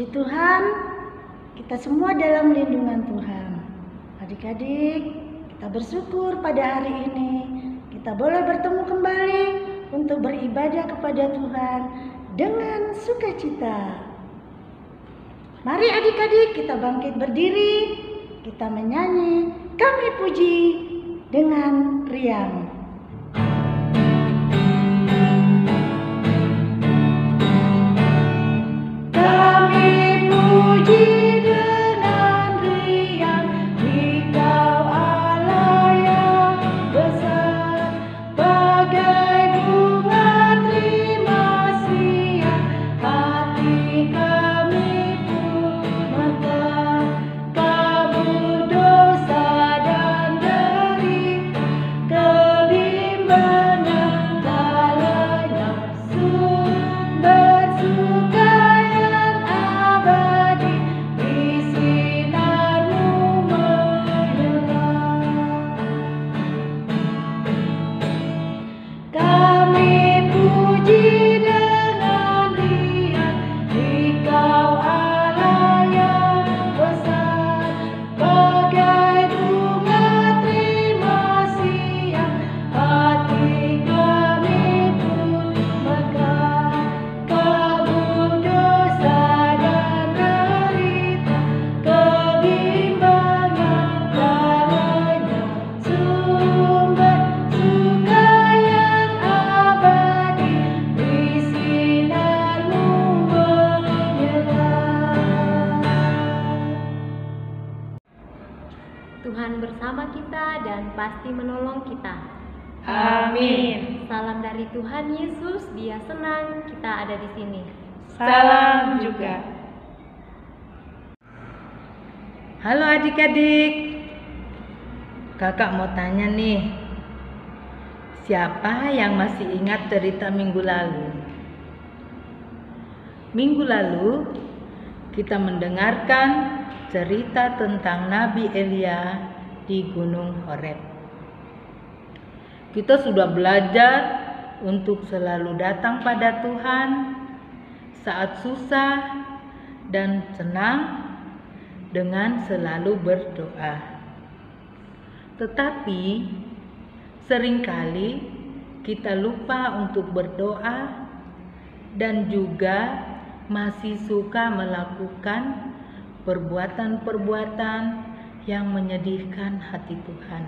Puji Tuhan, kita semua dalam lindungan Tuhan. Adik-adik, kita bersyukur pada hari ini kita boleh bertemu kembali untuk beribadah kepada Tuhan dengan sukacita. Mari adik-adik kita bangkit berdiri, kita menyanyi Kami Puji dengan riang. Tuhan bersama kita dan pasti menolong kita. Amin. Salam dari Tuhan Yesus, Dia senang kita ada di sini. Salam juga. Halo adik-adik. Kakak mau tanya nih. Siapa yang masih ingat cerita minggu lalu? Minggu lalu kita mendengarkan cerita tentang Nabi Elia di Gunung Horeb. Kita sudah belajar untuk selalu datang pada Tuhan saat susah dan senang dengan selalu berdoa. Tetapi seringkali kita lupa untuk berdoa dan juga masih suka melakukan perbuatan-perbuatan yang menyedihkan hati Tuhan.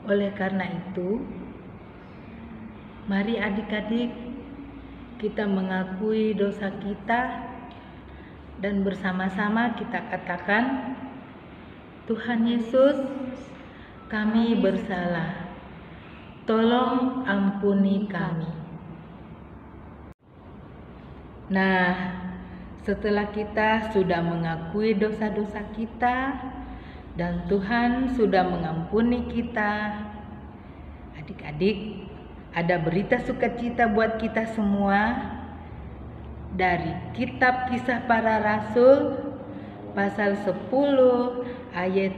Oleh karena itu, mari adik-adik kita mengakui dosa kita dan bersama-sama kita katakan, Tuhan Yesus, kami bersalah. Tolong ampuni kami. Nah, setelah kita sudah mengakui dosa-dosa kita dan Tuhan sudah mengampuni kita, adik-adik, ada berita sukacita buat kita semua dari kitab Kisah Para Rasul pasal 10 ayat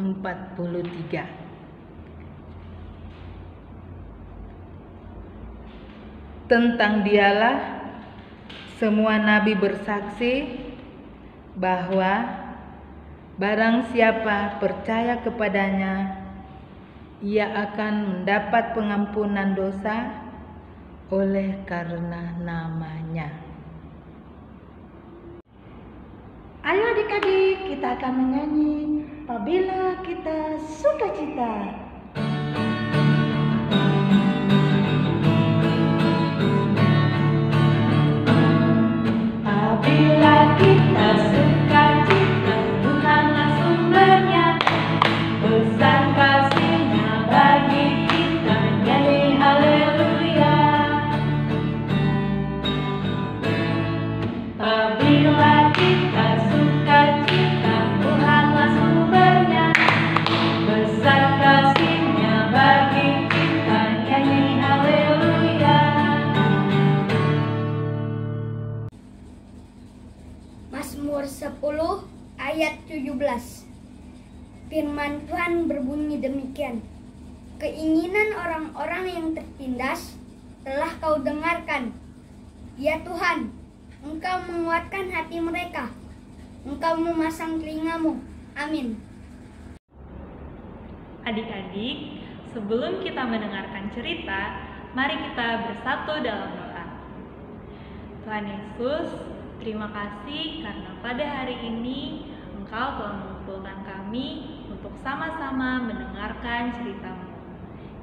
43. Tentang Dialah semua nabi bersaksi bahwa barang siapa percaya kepadanya, ia akan mendapat pengampunan dosa oleh karena namanya. Ayo adik-adik, kita akan menyanyi Apabila Kita Sukacita. Bila kita sukacita, Tuhanlah sumbernya, besar kasih-Nya bagi kita, nyanyi haleluya. Bila kita sukacita, Tuhanlah sumbernya, besar kasih-Nya bagi kita, nyanyi haleluya. Mazmur 10 ayat 17. Firman Tuhan berbunyi demikian. Keinginan orang-orang yang tertindas telah Kau dengarkan. Ya Tuhan, Engkau menguatkan hati mereka. Engkau memasang telingamu. Amin. Adik-adik, sebelum kita mendengarkan cerita, mari kita bersatu dalam doa. Tuhan Yesus, terima kasih karena pada hari ini Engkau telah mengumpulkan kami untuk sama-sama mendengarkan cerita-Mu.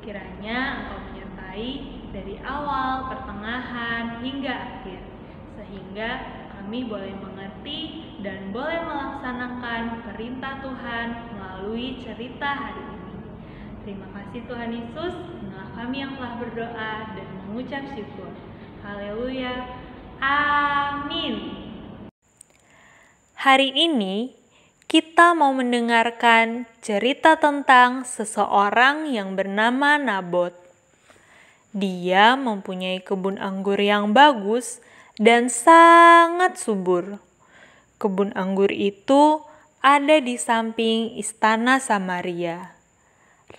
Kiranya Engkau menyertai dari awal, pertengahan, hingga akhir, sehingga kami boleh mengerti dan boleh melaksanakan perintah Tuhan melalui cerita hari ini. Terima kasih Tuhan Yesus, inilah kami yang telah berdoa dan mengucap syukur. Haleluya. Amin. Hari ini kita mau mendengarkan cerita tentang seseorang yang bernama Nabot. Dia mempunyai kebun anggur yang bagus dan sangat subur. Kebun anggur itu ada di samping istana Samaria.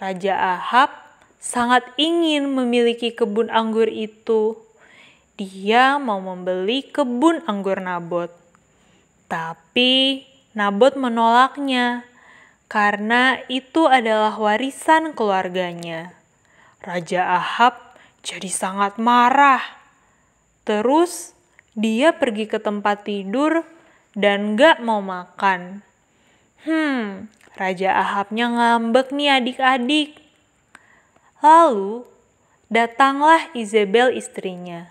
Raja Ahab sangat ingin memiliki kebun anggur itu. Dia mau membeli kebun anggur Nabot. Tapi Nabot menolaknya karena itu adalah warisan keluarganya. Raja Ahab jadi sangat marah. Terus dia pergi ke tempat tidur dan gak mau makan. Raja Ahabnya ngambek nih adik-adik. Lalu datanglah Izebel istrinya.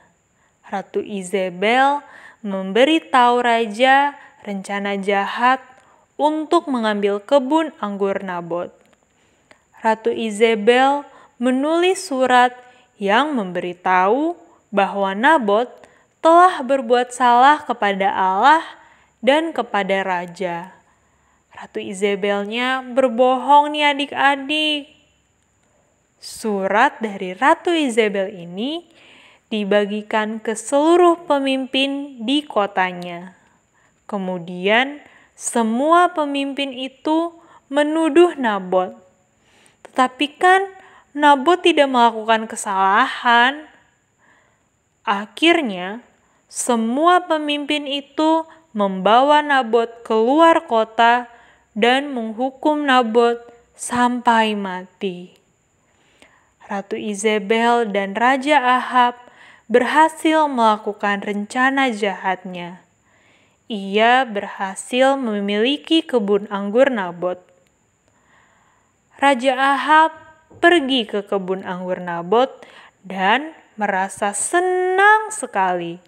Ratu Izebel memberitahu raja rencana jahat untuk mengambil kebun anggur Nabot. Ratu Izebel menulis surat yang memberitahu bahwa Nabot telah berbuat salah kepada Allah dan kepada raja. Ratu Izebelnya berbohong nih adik-adik. Surat dari Ratu Izebel ini dibagikan ke seluruh pemimpin di kotanya. Kemudian semua pemimpin itu menuduh Nabot. Tetapi kan Nabot tidak melakukan kesalahan. Akhirnya semua pemimpin itu membawa Nabot keluar kota dan menghukum Nabot sampai mati. Ratu Izebel dan Raja Ahab berhasil melakukan rencana jahatnya. Ia berhasil memiliki kebun anggur Nabot. Raja Ahab pergi ke kebun anggur Nabot dan merasa senang sekali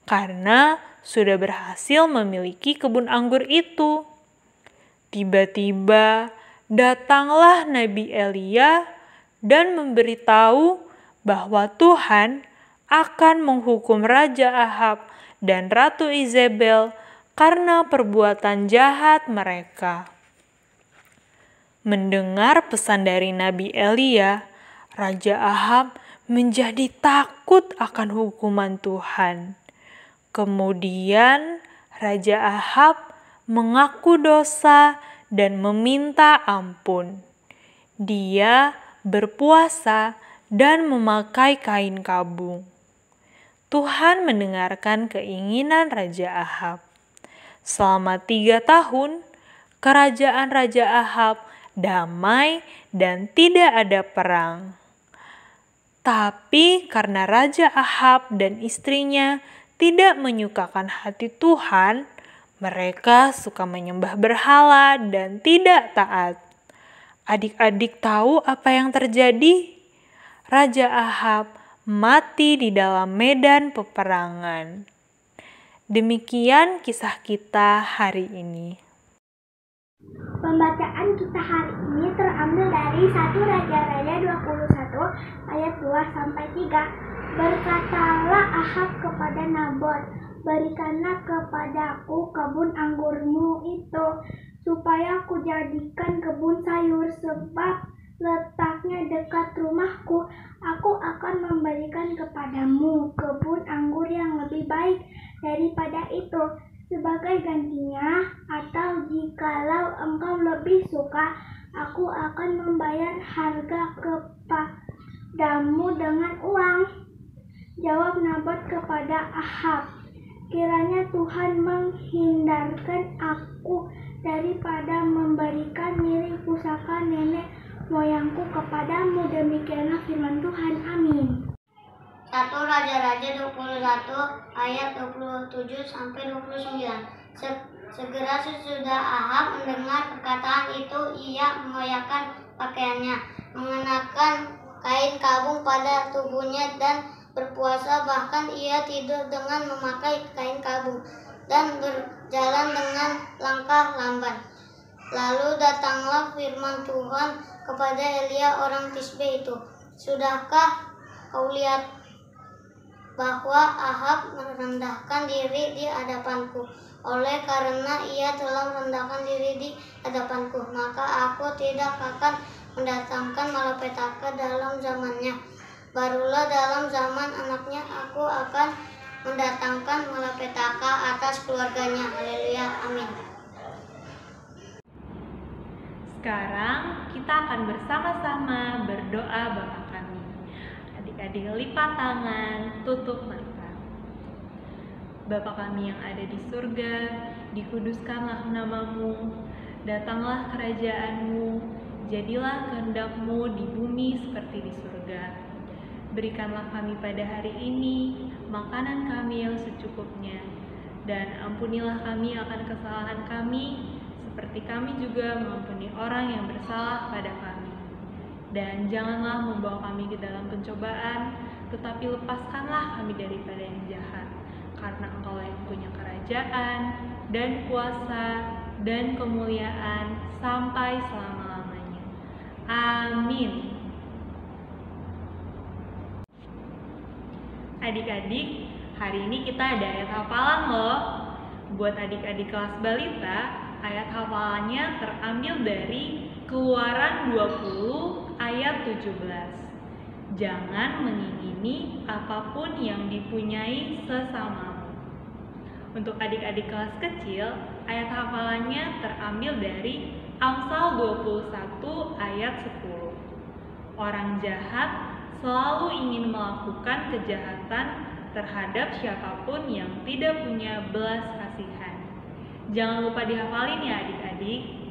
karena sudah berhasil memiliki kebun anggur itu. Tiba-tiba datanglah Nabi Elia dan memberitahu bahwa Tuhan akan menghukum Raja Ahab dan Ratu Izebel karena perbuatan jahat mereka. Mendengar pesan dari Nabi Elia, Raja Ahab menjadi takut akan hukuman Tuhan. Kemudian Raja Ahab mengaku dosa dan meminta ampun. Dia berpuasa dan memakai kain kabung. Tuhan mendengarkan keinginan Raja Ahab. Selama 3 tahun, kerajaan Raja Ahab damai dan tidak ada perang. Tapi karena Raja Ahab dan istrinya tidak menyukakan hati Tuhan, mereka suka menyembah berhala dan tidak taat. Adik-adik tahu apa yang terjadi? Raja Ahab mati di dalam medan peperangan. Demikian kisah kita hari ini. Pembacaan kita hari ini terambil dari 1 Raja-Raja 21 ayat 2-3. Berkatalah Ahab kepada Nabot, berikanlah kepadaku kebun anggurmu itu, supaya aku jadikan kebun sayur, sebab letaknya dekat rumahku. Aku akan memberikan kepadamu kebun anggur yang lebih baik daripada itu sebagai gantinya, atau jikalau engkau lebih suka, aku akan membayar harga kepadamu dengan uang. Jawab Nabot kepada Ahab, Kiranya Tuhan menghindarkan aku daripada memberikan milik pusaka nenek moyangku kepadamu. Demikianlah firman Tuhan. Amin. 1 Raja-Raja 21 ayat 27-29. Segera sesudah Ahab mendengar perkataan itu, ia mengoyakkan pakaiannya, mengenakan kain kabung pada tubuhnya dan berpuasa. Bahkan ia tidur dengan memakai kain kabung dan berjalan dengan langkah lamban. Lalu datanglah firman Tuhan kepada Elia orang Tisbe itu, "Sudahkah kau lihat bahwa Ahab merendahkan diri di hadapanku? Oleh karena ia telah merendahkan diri di hadapanku, maka aku tidak akan mendatangkan malapetaka dalam zamannya. Barulah dalam zaman anaknya aku akan mendatangkan malapetaka atas keluarganya." Haleluya, amin. Sekarang kita akan bersama-sama berdoa Bapa kami. Adik-adik lipat tangan, tutup mata. Bapa kami yang ada di surga, dikuduskanlah namamu, datanglah kerajaanmu, jadilah kehendak-Mu di bumi seperti di surga. Berikanlah kami pada hari ini makanan kami yang secukupnya, dan ampunilah kami akan kesalahan kami, seperti kami juga mengampuni orang yang bersalah pada kami. Dan janganlah membawa kami ke dalam pencobaan, tetapi lepaskanlah kami daripada yang jahat. Karena Engkau yang punya kerajaan, dan kuasa, dan kemuliaan, sampai selama-lamanya. Amin. Adik-adik, hari ini kita ada ayat hafalan loh. Buat adik-adik kelas balita, ayat hafalannya terambil dari Keluaran 20 ayat 17. Jangan mengingini apapun yang dipunyai sesamamu. Untuk adik-adik kelas kecil, ayat hafalannya terambil dari Amsal 21 ayat 10. Orang jahat selalu ingin melakukan kejahatan terhadap siapapun yang tidak punya belas kasihan. Jangan lupa dihafalin ya adik-adik.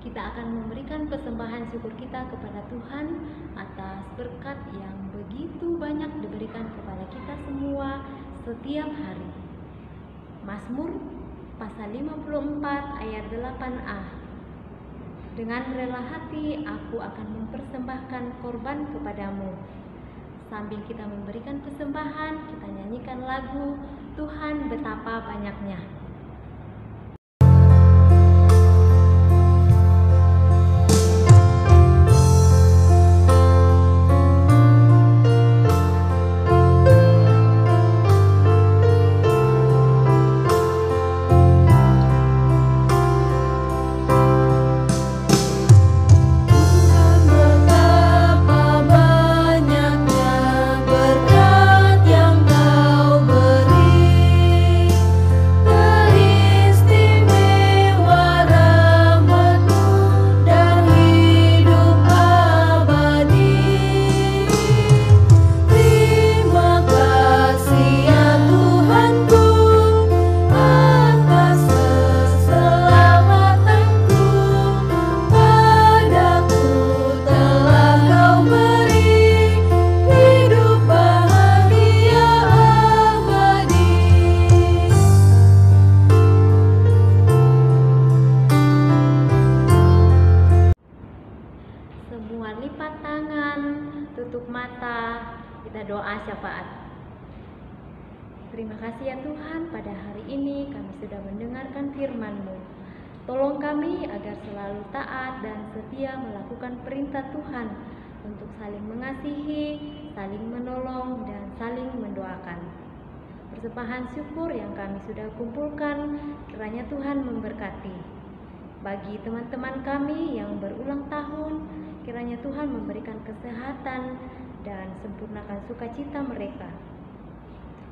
Kita akan memberikan persembahan syukur kita kepada Tuhan atas berkat yang begitu banyak diberikan kepada kita semua setiap hari. Mazmur pasal 54 ayat 8a. Dengan rela hati aku akan mempersembahkan korban kepadamu. Sambil kita memberikan persembahan, kita nyanyikan lagu Tuhan Betapa Banyaknya. Semua lipat tangan, tutup mata, kita doa syafaat. Terima kasih ya Tuhan, pada hari ini kami sudah mendengarkan firman-Mu. Tolong kami agar selalu taat dan setia melakukan perintah Tuhan untuk saling mengasihi, saling menolong, dan saling mendoakan. Persembahan syukur yang kami sudah kumpulkan, kiranya Tuhan memberkati. Bagi teman-teman kami yang berulang tahun, kiranya Tuhan memberikan kesehatan dan sempurnakan sukacita mereka.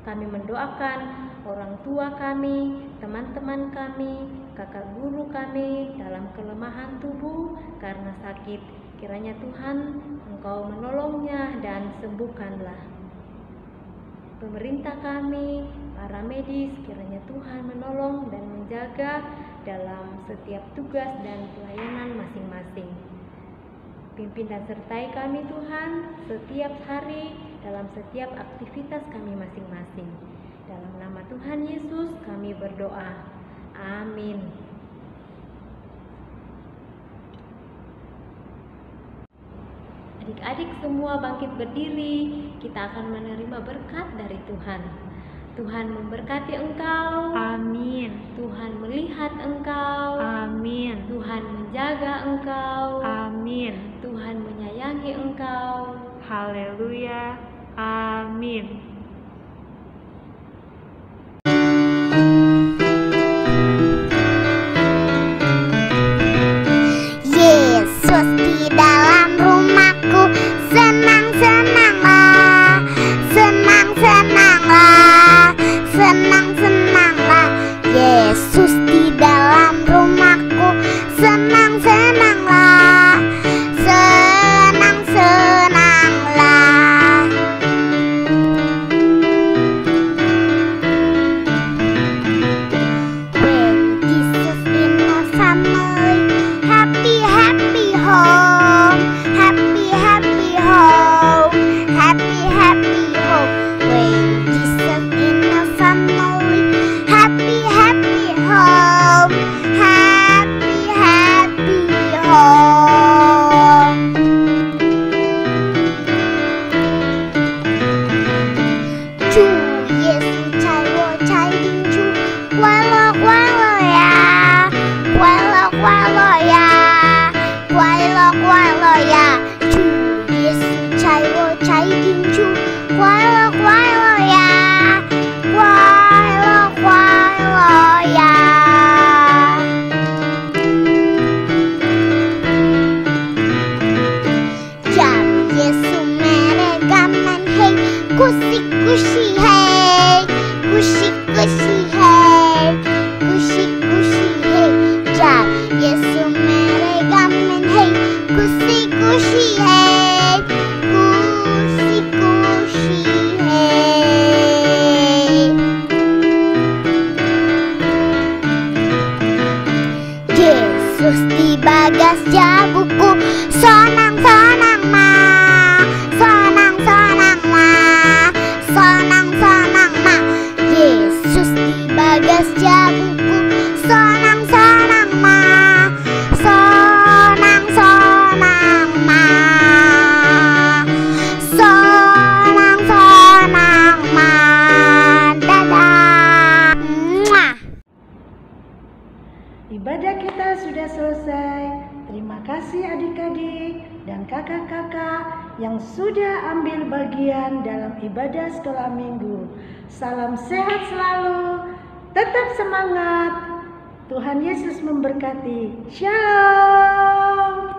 Kami mendoakan orang tua kami, teman-teman kami, kakak guru kami dalam kelemahan tubuh karena sakit. Kiranya Tuhan Engkau menolongnya dan sembuhkanlah. Pemerintah kami, para medis, kiranya Tuhan menolong dan menjaga dalam setiap tugas dan pelayanan masing-masing. Pimpin dan sertai kami Tuhan setiap hari dalam setiap aktivitas kami masing-masing. Dalam nama Tuhan Yesus kami berdoa. Amin. Adik-adik semua bangkit berdiri, kita akan menerima berkat dari Tuhan. Tuhan memberkati engkau. Amin. Tuhan melihat engkau. Amin. Tuhan menjaga engkau. Amin. Tuhan menyayangi engkau. Haleluya. Amin. Yesus di dalam rumahku, senang-senanglah, senang-senanglah, senang-senanglah. Yesus di dalam rumahku, senang-senanglah, senang-senanglah. When Jesus in a family, happy, happy home, happy, happy home, happy, happy home. When Jesus in a family, happy, happy home, happy, happy home. Chủ Giêsu chạy vô chạy đình Chúa, qua lo ya, qua lo ya, qua lo ya. Chủ Giêsu chạy vô chạy đình Chúa, qua lo ya, qua lo ya. Jam Yesu mereka main hey, kusi-kusi hey, kusi-kusi hey, kusi-kusi hey. Jam Yesu mereka main hey, kusi-kusi hey, kusi-kusi hey. Yesus di bagas jabuku, sonang-sonang ma, sonang-sonang bagas jabuku, sonang-sonang ma, sonang-sonang ma, sonang-sonang ma. Dadah. Muah. Ibadah kita sudah selesai. Terima kasih adik-adik dan kakak-kakak yang sudah ambil bagian dalam ibadah sekolah minggu. Salam sehat selalu, tetap semangat. Tuhan Yesus memberkati. Shalom.